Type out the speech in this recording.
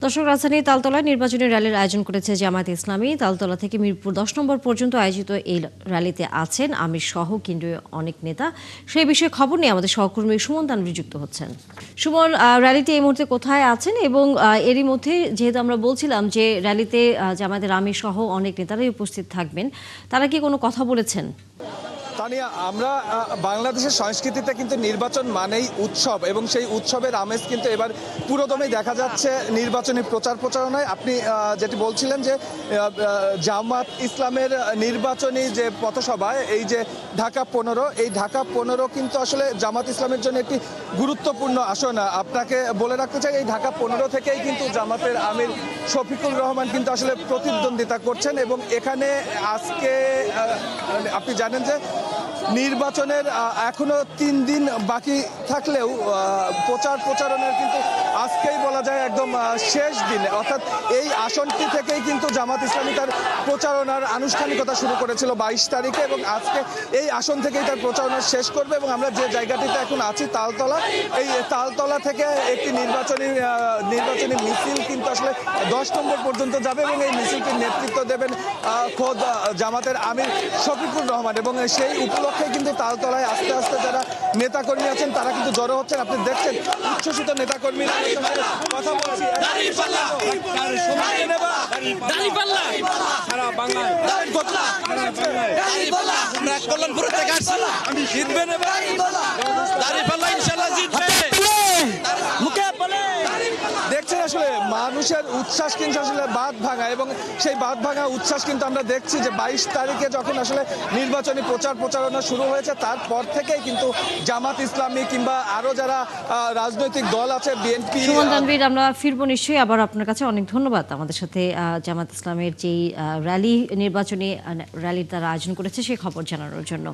দর্শক, রাজধানীর তালতলায় নির্বাচনী র্যালির আয়োজন করেছে জামায়াতে ইসলামী। তালতলা থেকে মিরপুর 10 নম্বর পর্যন্ত আয়োজিত এই র্যালিতে আছেন আমির সহ কেন্দ্রীয় অনেক নেতা। সেই বিষয়ে খবর নিয়ে আমাদের সহকর্মী সুমন তানভীর যুক্ত হচ্ছেন। সুমন, র্যালিটি এই মুহূর্তে কোথায় আছেন এবং এরই মধ্যে যেহেতু আমরা বলছিলাম যে র্যালিতে জামায়াতের আমির সহ অনেক নেতারাই উপস্থিত থাকবেন, তারা কি কোনো কথা বলেছেন? তানিয়া, আমরা বাংলাদেশের সংস্কৃতিতে কিন্তু নির্বাচন মানেই উৎসব এবং সেই উৎসবের আমেজ কিন্তু এবার পুরোদমেই দেখা যাচ্ছে নির্বাচনী প্রচারণায়। আপনি যেটি বলছিলেন যে জামাত ইসলামের নির্বাচনী যে পথসভায় এই যে ঢাকা 15, এই ঢাকা 15 কিন্তু আসলে জামাত ইসলামের জন্য একটি গুরুত্বপূর্ণ আসন। আপনাকে বলে রাখতে চাই, এই ঢাকা 15 থেকেই কিন্তু জামাতের আমির শফিকুর রহমান কিন্তু আসলে প্রতিদ্বন্দ্বিতা করছেন এবং এখানে আজকে আপনি জানেন যে নির্বাচনের এখনো 3 দিন বাকি থাকলেও প্রচারণার কিন্তু আজকেই বলা যায় একদম শেষ দিন, অর্থাৎ এই আসনটি থেকেই কিন্তু জামাত ইসলামী তার প্রচারণার আনুষ্ঠানিকতা শুরু করেছিল 22 তারিখে এবং আজকে এই আসন থেকেই তার প্রচারণা শেষ করবে। এবং আমরা যে জায়গাটিতে এখন আছি তালতলা, এই তালতলা থেকে একটি নির্বাচনী মিছিল কিন্তু আসলে 10 নম্বর পর্যন্ত যাবে এবং এই মিছিলটির নেতৃত্ব দেবেন খোদ জামাতের আমির শফিকুর রহমান। এবং সেই উপলক্ষে কিন্তু তালতলায় আস্তে আস্তে যারা নেতাকর্মী আছেন তারা কিন্তু জড়ো হচ্ছেন। আপনি দেখছেন উচ্ছ্বসিত নেতাকর্মীরা কথা বলছি। দেখছেন আসলে মানুষের উচ্ছ্বাস কিন্তু আসলে বাঁধ ভাঙা এবং সেই বাঁধ ভাঙা উচ্ছ্বাস কিন্তু আমরা দেখছি যে 22 তারিখে যখন আসলে নির্বাচনী প্রচারণা শুরু হয়েছে তারপর থেকেই কিন্তু জামাত ইসলামী কিংবা আরো যারা রাজনৈতিক দল আছে বিএনপি। সুমন তানভীর, আমরা ফিরবো নিশ্চয়ই আবার আপনার কাছে। অনেক ধন্যবাদ আমাদের সাথে জামাত ইসলামের যেই নির্বাচনী র্যালির তারা আয়োজন করেছে সেই খবর জানানোর জন্য।